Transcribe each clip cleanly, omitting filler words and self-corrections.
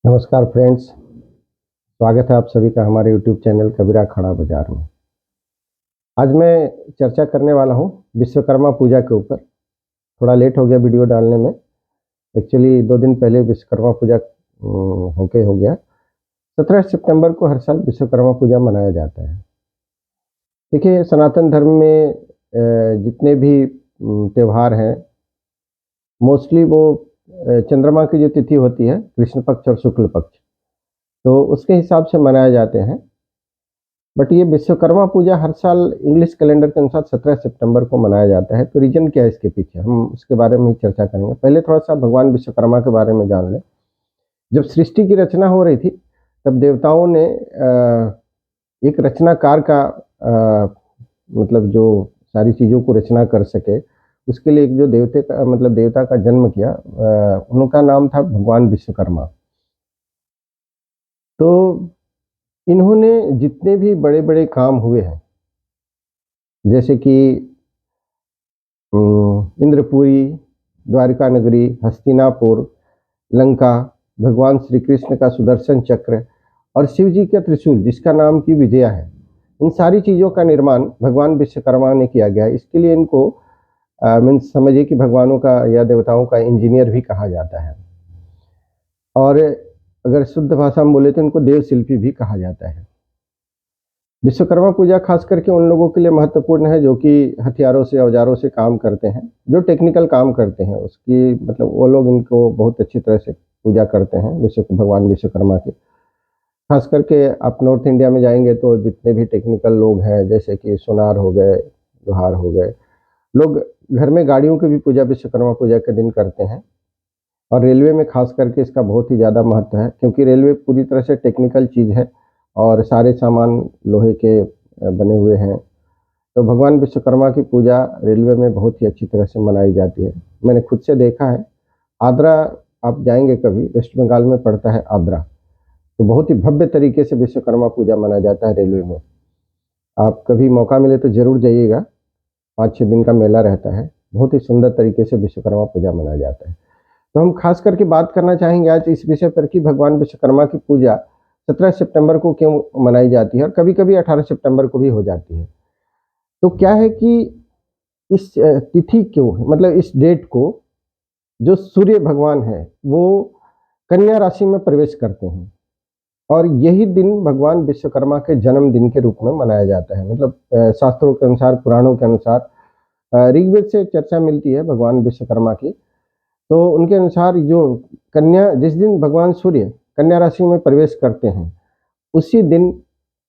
नमस्कार फ्रेंड्स, स्वागत है आप सभी का हमारे यूट्यूब चैनल कबीरा खड़ा बाजार में। आज मैं चर्चा करने वाला हूं विश्वकर्मा पूजा के ऊपर। थोड़ा लेट हो गया वीडियो डालने में। एक्चुअली 2 दिन पहले विश्वकर्मा पूजा हो गया। 17 सितंबर को हर साल विश्वकर्मा पूजा मनाया जाता है। देखिए, सनातन धर्म में जितने भी त्यौहार हैं, मोस्टली वो चंद्रमा की जो तिथि होती है, कृष्ण पक्ष और शुक्ल पक्ष, तो उसके हिसाब से मनाए जाते हैं। बट ये विश्वकर्मा पूजा हर साल इंग्लिश कैलेंडर के अनुसार 17 सितंबर को मनाया जाता है। तो रीजन क्या है इसके पीछे, हम उसके बारे में ही चर्चा करेंगे। पहले थोड़ा सा भगवान विश्वकर्मा के बारे में जान लें। जब सृष्टि की रचना हो रही थी, तब देवताओं ने एक रचनाकार का मतलब जो सारी चीज़ों को रचना कर सके, उसके लिए एक जो देवता का जन्म किया, उनका नाम था भगवान विश्वकर्मा। तो इन्होंने जितने भी बड़े बड़े काम हुए हैं, जैसे कि इंद्रपुरी, द्वारिका नगरी, हस्तिनापुर, लंका, भगवान श्री कृष्ण का सुदर्शन चक्र और शिव जी का त्रिशूल जिसका नाम की विजया है, इन सारी चीज़ों का निर्माण भगवान विश्वकर्मा ने किया गया। इसके लिए इनको मीन्स समझिए कि भगवानों का या देवताओं का इंजीनियर भी कहा जाता है। और अगर शुद्ध भाषा में बोले तो इनको देव शिल्पी भी कहा जाता है। विश्वकर्मा पूजा खास करके उन लोगों के लिए महत्वपूर्ण है जो कि हथियारों से, औजारों से काम करते हैं, जो टेक्निकल काम करते हैं। उसकी मतलब वो लोग इनको बहुत अच्छी तरह से पूजा करते हैं, भगवान विश्वकर्मा की। खास करके आप नॉर्थ इंडिया में जाएंगे तो जितने भी टेक्निकल लोग हैं, जैसे कि सोनार हो गए, लोहार हो गए, लोग घर में गाड़ियों की भी पूजा विश्वकर्मा पूजा के दिन करते हैं। और रेलवे में खास करके इसका बहुत ही ज़्यादा महत्व है, क्योंकि रेलवे पूरी तरह से टेक्निकल चीज़ है और सारे सामान लोहे के बने हुए हैं। तो भगवान विश्वकर्मा की पूजा रेलवे में बहुत ही अच्छी तरह से मनाई जाती है। मैंने खुद से देखा है। आद्रा आप जाएंगे कभी, वेस्ट बंगाल में पड़ता है आद्रा, तो बहुत ही भव्य तरीके से विश्वकर्मा पूजा मनाया जाता है रेलवे में। आप कभी मौका मिले तो ज़रूर जाइएगा। 5-6 दिन का मेला रहता है, बहुत ही सुंदर तरीके से विश्वकर्मा पूजा मनाया जाता है। तो हम खास करके बात करना चाहेंगे आज इस विषय पर कि भगवान विश्वकर्मा की पूजा 17 सितंबर को क्यों मनाई जाती है, और कभी कभी 18 सितंबर को भी हो जाती है। तो क्या है कि इस तिथि क्यों, मतलब इस डेट को, जो सूर्य भगवान है वो कन्या राशि में प्रवेश करते हैं, और यही दिन भगवान विश्वकर्मा के जन्मदिन के रूप में मनाया जाता है। मतलब शास्त्रों के अनुसार, पुराणों के अनुसार, ऋग्वेद से चर्चा मिलती है भगवान विश्वकर्मा की। तो उनके अनुसार जो कन्या, जिस दिन भगवान सूर्य कन्या राशि में प्रवेश करते हैं, उसी दिन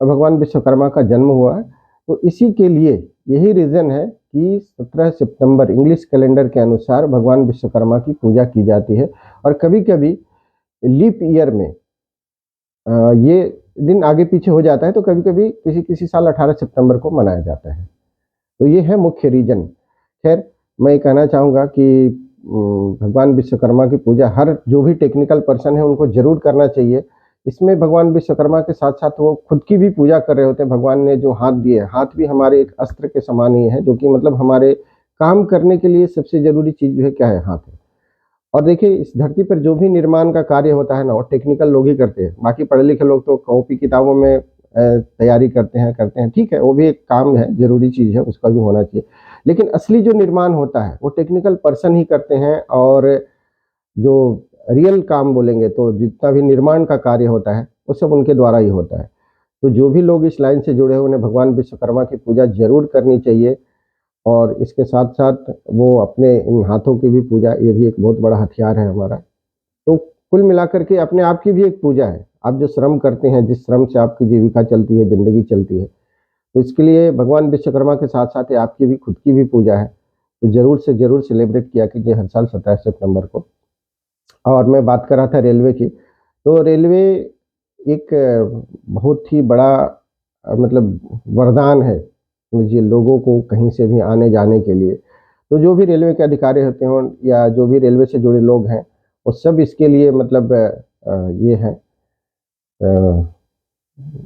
भगवान विश्वकर्मा का जन्म हुआ है। तो इसी के लिए यही रीज़न है कि 17 सितंबर इंग्लिश कैलेंडर के अनुसार भगवान विश्वकर्मा की पूजा की जाती है। और कभी कभी लीप ईयर में ये दिन आगे पीछे हो जाता है, तो कभी कभी किसी किसी साल 18 सितंबर को मनाया जाता है। तो ये है मुख्य रीजन। खैर, मैं ये कहना चाहूँगा कि भगवान विश्वकर्मा की पूजा हर जो भी टेक्निकल पर्सन है उनको जरूर करना चाहिए। इसमें भगवान विश्वकर्मा के साथ साथ वो खुद की भी पूजा कर रहे होते हैं। भगवान ने जो हाथ दिए, हाथ भी हमारे एक अस्त्र के समान ही है, जो कि मतलब हमारे काम करने के लिए सबसे जरूरी चीज़ जो है क्या है, हाथ है। और देखिए, इस धरती पर जो भी निर्माण का कार्य होता है ना, वो टेक्निकल लोग ही करते हैं। बाकी पढ़े लिखे लोग तो कॉपी किताबों में तैयारी करते हैं, ठीक है, वो भी एक काम है, जरूरी चीज़ है, उसका भी होना चाहिए। लेकिन असली जो निर्माण होता है वो टेक्निकल पर्सन ही करते हैं। और जो रियल काम बोलेंगे तो जितना भी निर्माण का कार्य होता है वो सब उनके द्वारा ही होता है। तो जो भी लोग इस लाइन से जुड़े हैं उन्हें भगवान विश्वकर्मा की पूजा जरूर करनी चाहिए। और इसके साथ साथ वो अपने इन हाथों की भी पूजा, ये भी एक बहुत बड़ा हथियार है हमारा। तो कुल मिलाकर के अपने आप की भी एक पूजा है। आप जो श्रम करते हैं, जिस श्रम से आपकी जीविका चलती है, जिंदगी चलती है, तो इसके लिए भगवान विश्वकर्मा के साथ साथ आपकी भी खुद की भी पूजा है। तो जरूर से जरूर सेलिब्रेट किया कीजिए हर साल 17 सितंबर को। और मैं बात कर रहा था रेलवे की। तो रेलवे एक बहुत ही बड़ा मतलब वरदान है मुझे, लोगों को कहीं से भी आने जाने के लिए। तो जो भी रेलवे के अधिकारी होते हों या जो भी रेलवे से जुड़े लोग हैं, वो सब इसके लिए मतलब ये है,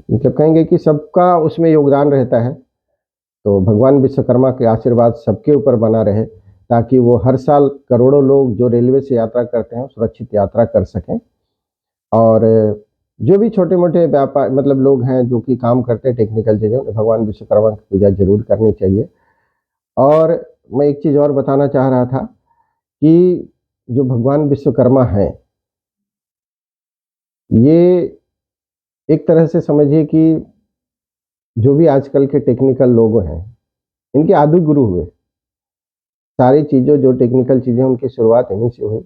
मतलब कहेंगे कि सबका उसमें योगदान रहता है। तो भगवान विश्वकर्मा के आशीर्वाद सबके ऊपर बना रहे, ताकि वो हर साल करोड़ों लोग जो रेलवे से यात्रा करते हैं सुरक्षित यात्रा कर सकें। और जो भी छोटे मोटे व्यापार मतलब लोग हैं जो कि काम करते हैं टेक्निकल चीज़ें, उन्हें भगवान विश्वकर्मा की पूजा जरूर करनी चाहिए। और मैं एक चीज़ और बताना चाह रहा था कि जो भगवान विश्वकर्मा हैं, ये एक तरह से समझिए कि जो भी आजकल के टेक्निकल लोग हैं, इनके आदि गुरु हुए। सारी चीज़ों जो टेक्निकल चीज़ें उनकी शुरुआत इन्हीं से हुई।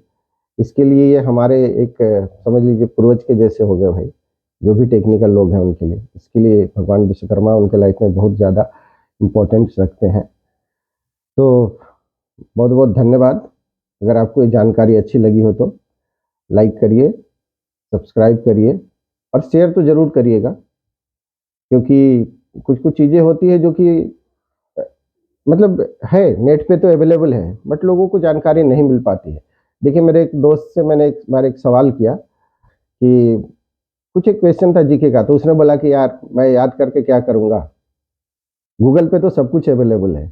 इसके लिए ये हमारे एक समझ लीजिए पूर्वज के जैसे हो गए भाई, जो भी टेक्निकल लोग हैं उनके लिए। इसके लिए भगवान विश्वकर्मा उनके लाइफ में बहुत ज़्यादा इम्पोर्टेंस रखते हैं। तो बहुत बहुत धन्यवाद। अगर आपको ये जानकारी अच्छी लगी हो तो लाइक करिए, सब्सक्राइब करिए और शेयर तो ज़रूर करिएगा, क्योंकि कुछ कुछ चीज़ें होती है जो कि मतलब है नेट पे तो अवेलेबल है, बट लोगों को जानकारी नहीं मिल पाती है। देखिए, मेरे एक दोस्त से मैंने एक बार एक सवाल किया कि कुछ एक क्वेश्चन था जीके का, तो उसने बोला कि यार मैं याद करके क्या करूँगा, गूगल पे तो सब कुछ अवेलेबल है।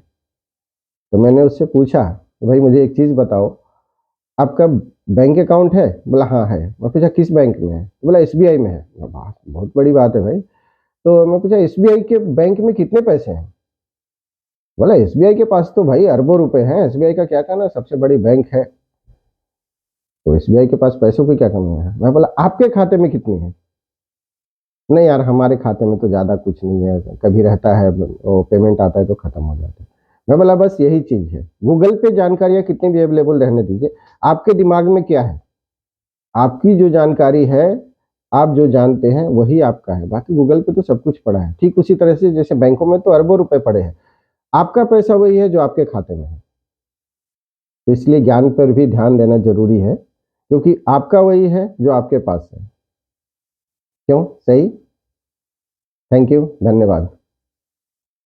तो मैंने उससे पूछा, भाई मुझे एक चीज़ बताओ, आपका बैंक अकाउंट है? बोला हाँ है। मैं पूछा किस बैंक में है? बोला एसबीआई में है। वाह, बहुत बड़ी बात है भाई। तो मैं पूछा एसबीआई के बैंक में कितने पैसे हैं? बोला एसबीआई के पास तो भाई अरबों रुपए हैं, एसबीआई का क्या कहना, सबसे बड़ी बैंक है, तो एसबीआई के पास पैसों की क्या कमी है? मैं बोला आपके खाते में कितनी है? नहीं यार, हमारे खाते में तो ज़्यादा कुछ नहीं है, कभी रहता है वो पेमेंट आता है तो खत्म हो जाता है। मैं बोला बस यही चीज़ है, गूगल पे जानकारियाँ कितनी भी अवेलेबल रहने दीजिए, आपके दिमाग में क्या है, आपकी जो जानकारी है, आप जो जानते हैं वही आपका है, बाकी गूगल पे तो सब कुछ पड़ा है। ठीक उसी तरह से जैसे बैंकों में तो अरबों रुपए पड़े हैं, आपका पैसा वही है जो आपके खाते में है। तो इसलिए ज्ञान पर भी ध्यान देना ज़रूरी है, क्योंकि आपका वही है जो आपके पास है। क्यों? सही? थैंक यू, धन्यवाद।